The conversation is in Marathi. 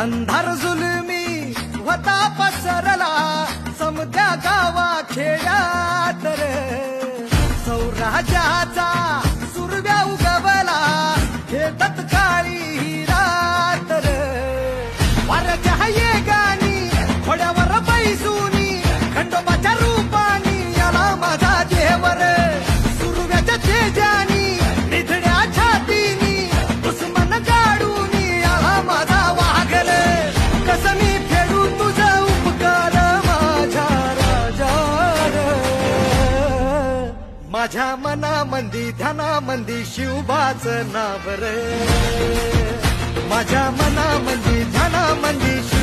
अंधार जुलमी होता पसरला समद्या गावा खेड्यात रे सौराजाचा सुरव्या उगवला हे तत्काळी ही रात रे वाऱ्याच्या येगानी घोड्यावर बैसूनी खंडोबाच्या रूपानी याला माझा देवर सुरव्याच्या तेजानी निधड्या छातीनी दुश्मन गाडूनी याला माझा वाघल कसं मी फेडू तुझा उपकार माझ्या राजा माझ्या मनामंदी ध्यानामंदी शिवबाचं नाव रे माझ्या मनामंदी ध्यानामंदी